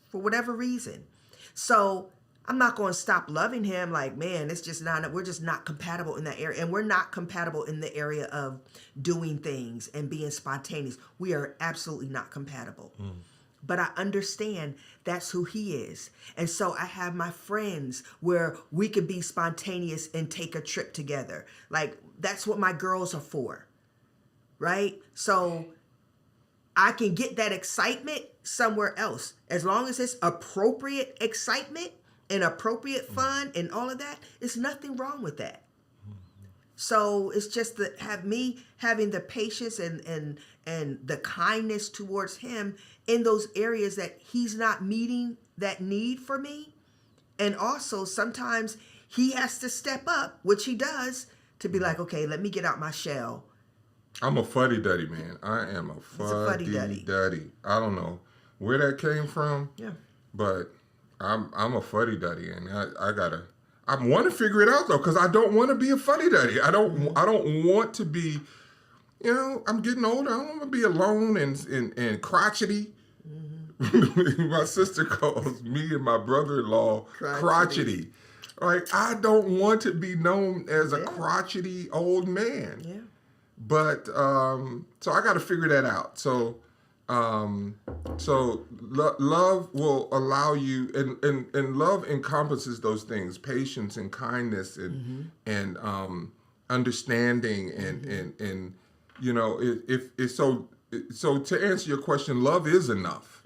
for whatever reason, so I'm not going to stop loving him. Like, man, it's just we're just not compatible in that area. And we're not compatible in the area of doing things and being spontaneous. We are absolutely not compatible. But I understand that's who he is. And so I have my friends where we could be spontaneous and take a trip together. Like, that's what my girls are for, right? So I can get that excitement somewhere else. As long as it's appropriate excitement and appropriate fun and all of that, there's nothing wrong with that. So it's just having the patience and the kindness towards him in those areas that he's not meeting that need for me. And also sometimes he has to step up, which he does, to be like, okay, let me get out my shell I'm a fuddy-duddy, man. I am a He's a fuddy-duddy. fuddy-duddy. I don't know where that came from, Yeah. but I'm a fuddy-duddy, and I want to figure it out though, because I don't want to be a fuddy-duddy. I don't want to be. I'm getting older. I don't want to be alone and crotchety. My sister calls me and my brother-in-law crotchety. Like, I don't want to be known as a crotchety old man. Yeah. But so I got to figure that out. So love will allow you, and love encompasses those things: patience and kindness and understanding and so to answer your question, love is enough.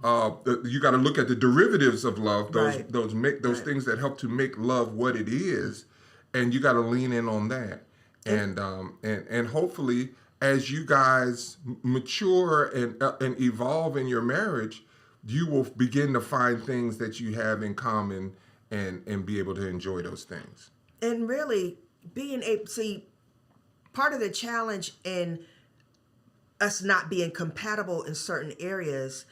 You got to look at the derivatives of love, those things that help to make love what it is, and you got to lean in on that. And hopefully, as you guys mature and evolve in your marriage, you will begin to find things that you have in common and be able to enjoy those things. And really being able part of the challenge in us not being compatible in certain areas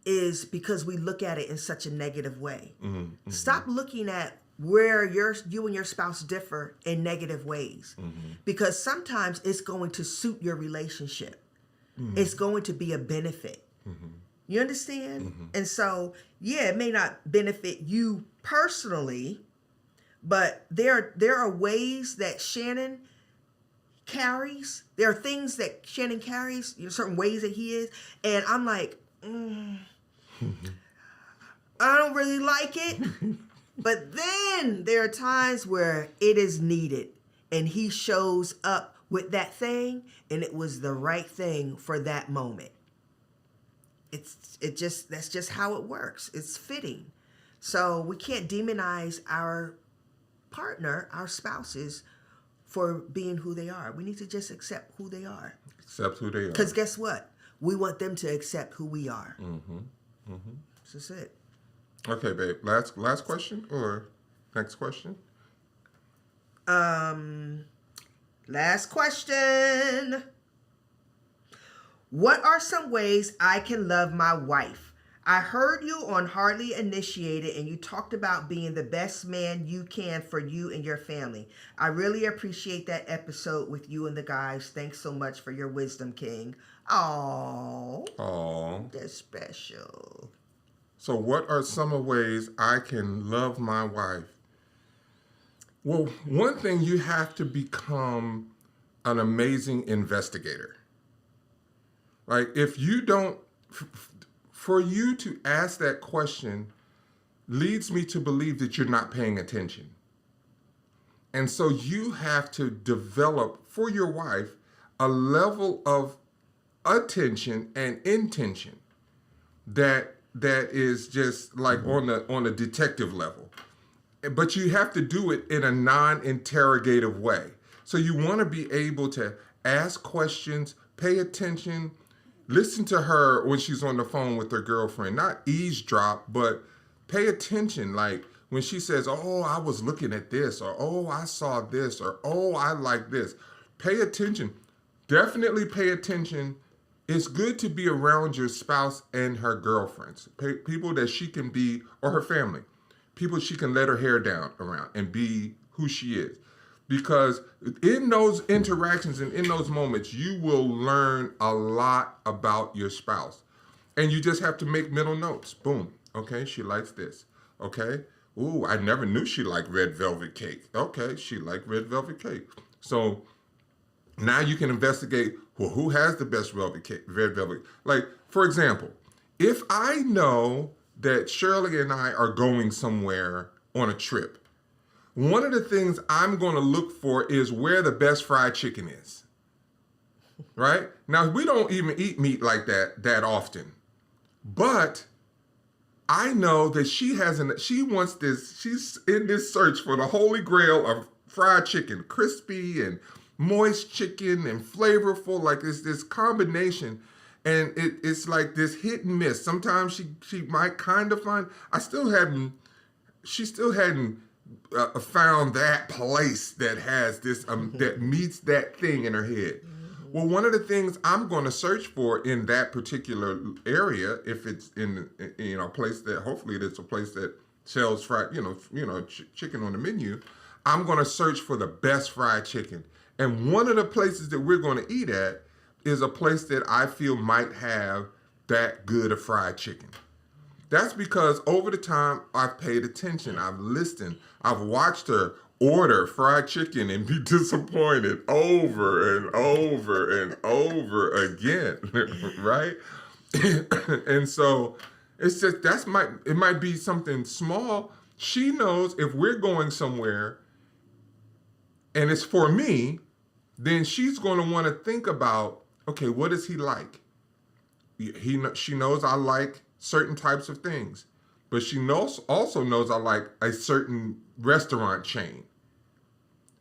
is because we look at it in such a negative way. Mm-hmm, mm-hmm. Stop looking at where you and your spouse differ in negative ways, because sometimes it's going to suit your relationship. It's going to be a benefit. You understand? And so, it may not benefit you personally, but there are ways that Shannon carries. There are things that Shannon carries, certain ways that he is, and I'm like, I don't really like it. But then there are times where it is needed, and he shows up with that thing, and it was the right thing for that moment. That's just how it works. It's fitting. So we can't demonize our partner, our spouses, for being who they are. We need to just accept who they are. Accept who they are. Because guess what? We want them to accept who we are. That's it. Okay, babe. Last question or next question? Last question. What are some ways I can love my wife? I heard you on Hardly Initiated, and you talked about being the best man you can for you and your family. I really appreciate that episode with you and the guys. Thanks so much for your wisdom, King. Aww. That's special. So what are some of ways I can love my wife? Well, one thing, you have to become an amazing investigator. Like, if you don't, for you to ask that question leads me to believe that you're not paying attention. And so you have to develop for your wife a level of attention and intention that is just like on a detective level. But you have to do it in a non-interrogative way. So you want to be able to ask questions, pay attention, listen to her when she's on the phone with her girlfriend, not eavesdrop, but pay attention. Like when she says, oh, I was looking at this, or oh, I saw this, or oh, I like this. Pay attention. Definitely pay attention. It's good to be around your spouse and her girlfriends, people that she can be, or her family, people she can let her hair down around and be who she is. Because in those interactions and in those moments, you will learn a lot about your spouse. And you just have to make mental notes. Boom. Okay, she likes this. Okay. Ooh, I never knew she liked red velvet cake. Okay, she liked red velvet cake. So now you can investigate, well, who has the best red velvet? Like, for example, if I know that Shirley and I are going somewhere on a trip, one of the things I'm going to look for is where the best fried chicken is. Right? Now, we don't even eat meat like that often. But I know that she wants this, she's in this search for the holy grail of fried chicken, crispy and moist chicken and flavorful, like it's this combination. And it's like this hit and miss. Sometimes she might kind of find, she still hadn't found that place that has this, that meets that thing in her head. Well, one of the things I'm going to search for in that particular area, if it's in a place that hopefully it's a place that sells fried, chicken on the menu, I'm going to search for the best fried chicken. And one of the places that we're going to eat at is a place that I feel might have that good of fried chicken. That's because over the time I've paid attention, I've listened, I've watched her order fried chicken and be disappointed over and over and over again, right? And so it's just it might be something small. She knows if we're going somewhere and it's for me, then she's going to want to think about, okay, what does he like? She knows I like certain types of things, but she also knows I like a certain restaurant chain.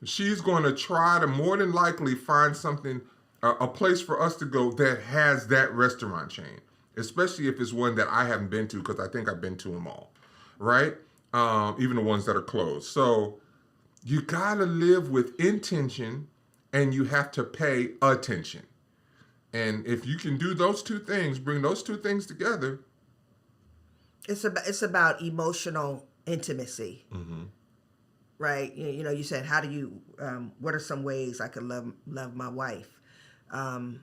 She's going to try to more than likely find something, a place for us to go that has that restaurant chain, especially if it's one that I haven't been to, because I think I've been to them all, right? Even the ones that are closed. So you got to live with intention and you have to pay attention. And if you can do those two things, bring those two things together. It's about emotional intimacy. Mm-hmm. Right? You said, how do you, what are some ways I could love my wife? Paying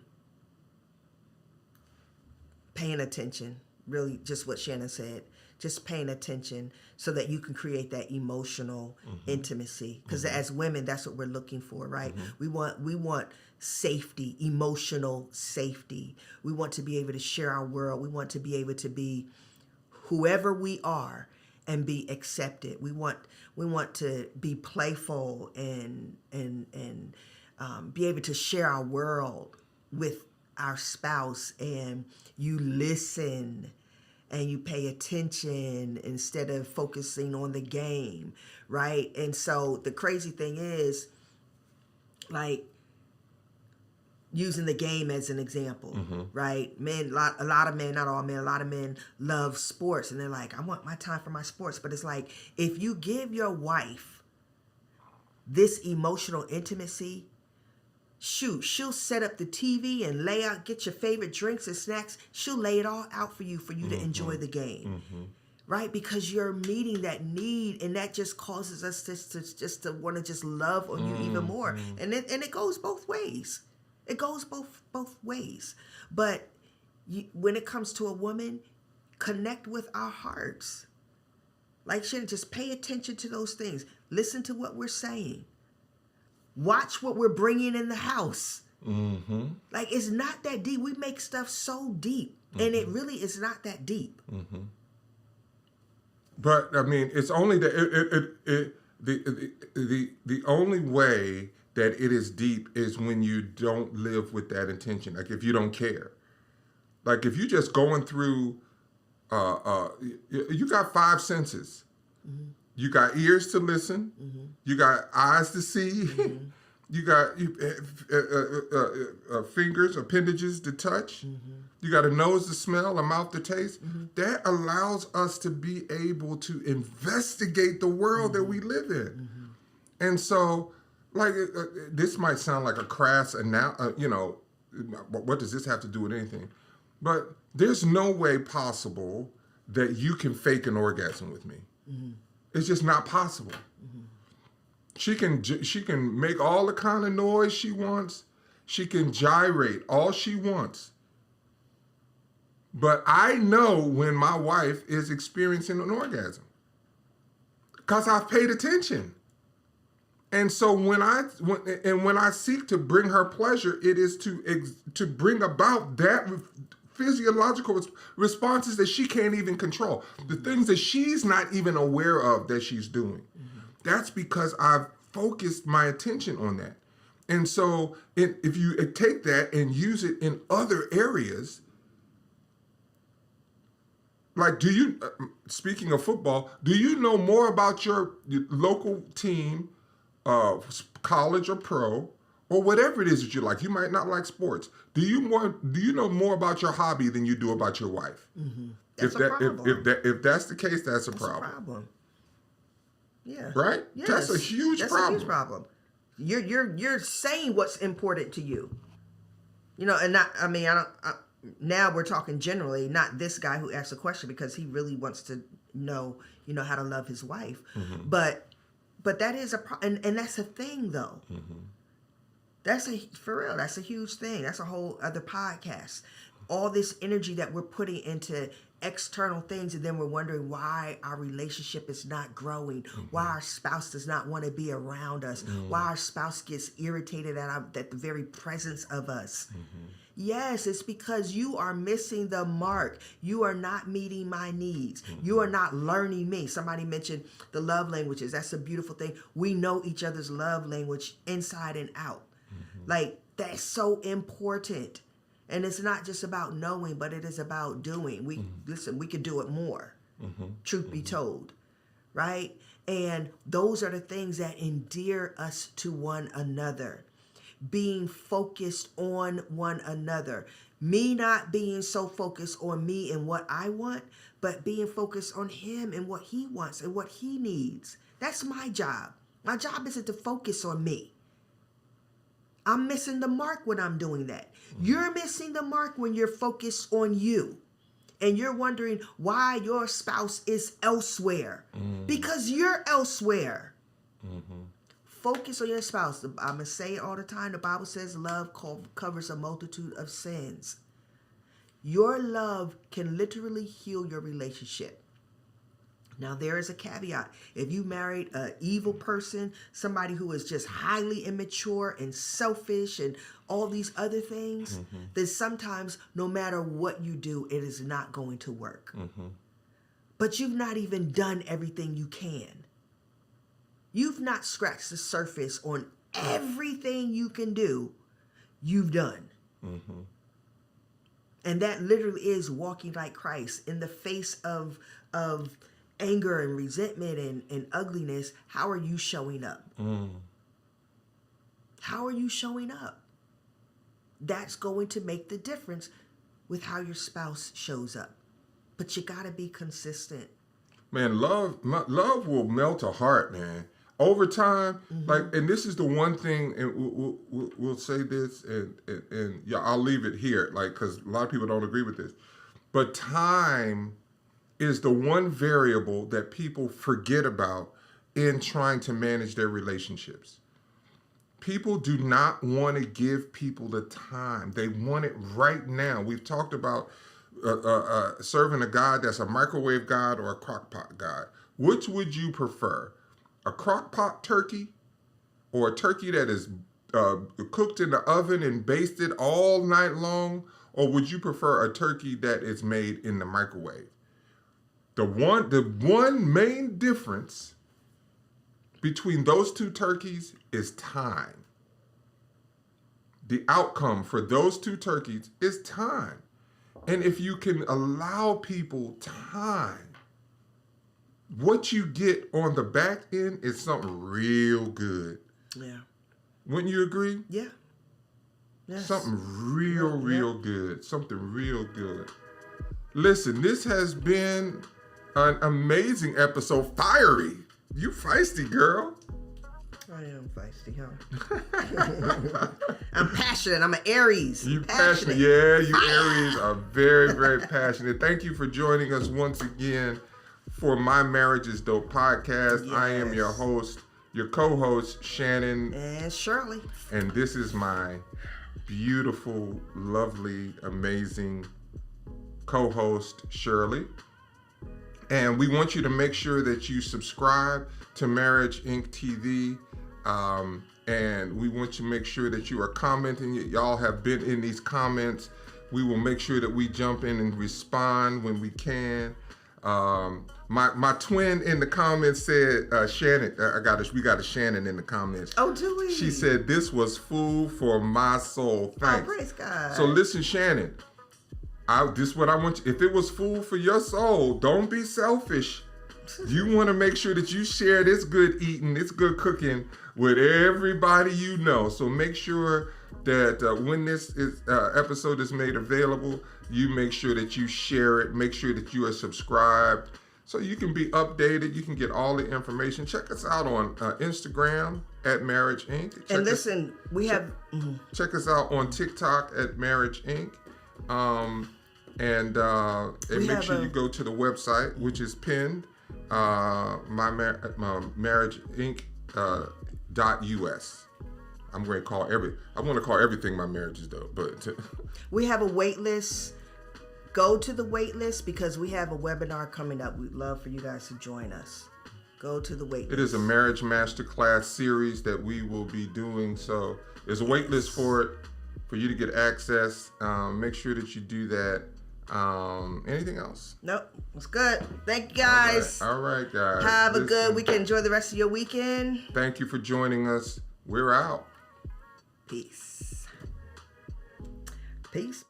attention, really just what Shannon said, just paying attention so that you can create that emotional intimacy. Because as women, that's what we're looking for, right? Mm-hmm. We want safety, emotional safety. We want to be able to share our world. We want to be able to be whoever we are and be accepted. We want to be playful and be able to share our world with our spouse, and you listen and you pay attention instead of focusing on the game, right? And so the crazy thing is, like, using the game as an example, right? Men, a lot of men, not all men, a lot of men love sports, and they're like, I want my time for my sports. But it's like, if you give your wife this emotional intimacy, shoot, she'll set up the TV and lay out, get your favorite drinks and snacks. She'll lay it all out for you to enjoy the game, right? Because you're meeting that need, and that just causes us to want to just love on you even more. And it goes both ways. It goes both ways. But when it comes to a woman, connect with our hearts. Like Shannon, just pay attention to those things. Listen to what we're saying. Watch what we're bringing in the house. Mm-hmm. Like, it's not that deep. We make stuff so deep, and it really is not that deep. Mm-hmm. But I mean, it's only the only way that it is deep is when you don't live with that intention. Like, if you don't care. Like, if you're just going through, you got 5 senses. Mm-hmm. You got ears to listen. Mm-hmm. You got eyes to see. Mm-hmm. You got fingers, appendages to touch. Mm-hmm. You got a nose to smell, a mouth to taste. Mm-hmm. That allows us to be able to investigate the world that we live in. Mm-hmm. And so, like, this might sound like a crass, what does this have to do with anything? But there's no way possible that you can fake an orgasm with me. Mm-hmm. It's just not possible. Mm-hmm. She can make all the kind of noise she wants. She can gyrate all she wants. But I know when my wife is experiencing an orgasm because I've paid attention. And so when I seek to bring her pleasure, it is to bring about that physiological responses that she can't even control, the things that she's not even aware of that she's doing. That's because I've focused my attention on that. And so if you take that and use it in other areas, like, speaking of football, do you know more about your local team, college or pro, or whatever it is that you like? You might not like sports. Do you know more about your hobby than you do about your wife? Mm-hmm. That's a problem. If that's the case, that's a problem. Yeah. Right? Yes. That's a huge problem. You're saying what's important to you. And not, I mean, now we're talking generally, not this guy who asked a question because he really wants to know, how to love his wife. But that is and that's a thing though. That's for real. That's a huge thing. That's a whole other podcast. All this energy that we're putting into external things, and then we're wondering why our relationship is not growing, why our spouse does not want to be around us, why our spouse gets irritated at the very presence of us. Yes, it's because you are missing the mark. You are not meeting my needs. You are not learning me. Somebody mentioned the love languages. That's a beautiful thing. We know each other's love language inside and out. Like, that's so important. And it's not just about knowing, but it is about doing. We could do it more, truth be told, right? And those are the things that endear us to one another. Being focused on one another. Me not being so focused on me and what I want, but being focused on him and what he wants and what he needs. That's my job. My job isn't to focus on me. I'm missing the mark when I'm doing that. You're missing the mark when you're focused on you. And you're wondering why your spouse is elsewhere. Because you're elsewhere. Focus on your spouse. I'm going to say it all the time. The Bible says love covers a multitude of sins. Your love can literally heal your relationship. Now, there is a caveat. If you married an evil person, somebody who is just highly immature and selfish and all these other things, then sometimes no matter what you do, it is not going to work. But you've not even done everything you can. You've not scratched the surface on everything you can do, you've done. And that literally is walking like Christ in the face of anger and resentment and ugliness. How are you showing up? How are you showing up? That's going to make the difference with how your spouse shows up. But you got to be consistent. Man, love will melt a heart, man. Over time, and this is the one thing, and we'll say this, and yeah, I'll leave it here, because a lot of people don't agree with this. But time is the one variable that people forget about in trying to manage their relationships. People do not want to give people the time. They want it right now. We've talked about serving a God that's a microwave God or a crock pot God. Which would you prefer? A crock pot turkey or a turkey that is cooked in the oven and basted all night long? Or would you prefer a turkey that is made in the microwave? The one main difference between those two turkeys is time. The outcome for those two turkeys is time. And if you can allow people time, what you get on the back end is something real good. Yeah. Wouldn't you agree? Yeah. Yes. Something real good. Something real good. Listen, this has been an amazing episode. Fiery. You feisty, girl. I am feisty, huh? I'm passionate. I'm an Aries. You passionate. Yeah, you Aries are very, very passionate. Thank you for joining us once again for My Marriage is Dope podcast. Yes. I am your host, your co-host, Shannon. And Shirley. And this is my beautiful, lovely, amazing co-host, Shirley. And we want you to make sure that you subscribe to Marriage Inc. TV. And we want you to make sure that you are commenting. Y'all have been in these comments. We will make sure that we jump in and respond when we can. My twin in the comments said, Shannon, we got a Shannon in the comments. Oh, do we? She said, this was food for my soul. Thanks. Oh, praise God. So listen, Shannon, this is what I want you. If it was food for your soul, don't be selfish. You want to make sure that you share this good eating, this good cooking with everybody you know. So make sure that when this episode is made available, you make sure that you share it. Make sure that you are subscribed so you can be updated. You can get all the information. Check us out on Instagram at Marriage Inc. And listen, check us out on TikTok at Marriage Inc. And make sure you go to the website, which is pinned, my Marriage Inc. .us. I want to call everything my marriages though, but we have a wait list. Go to the wait list because we have a webinar coming up. We'd love for you guys to join us. Go to the wait list. It is a Marriage Masterclass series that we will be doing. So there's a wait list for it, for you to get access. Make sure that you do that. Anything else? Nope. It's good. Thank you, guys. All right, guys. Have a good weekend. Enjoy the rest of your weekend. Thank you for joining us. We're out. Peace. Peace.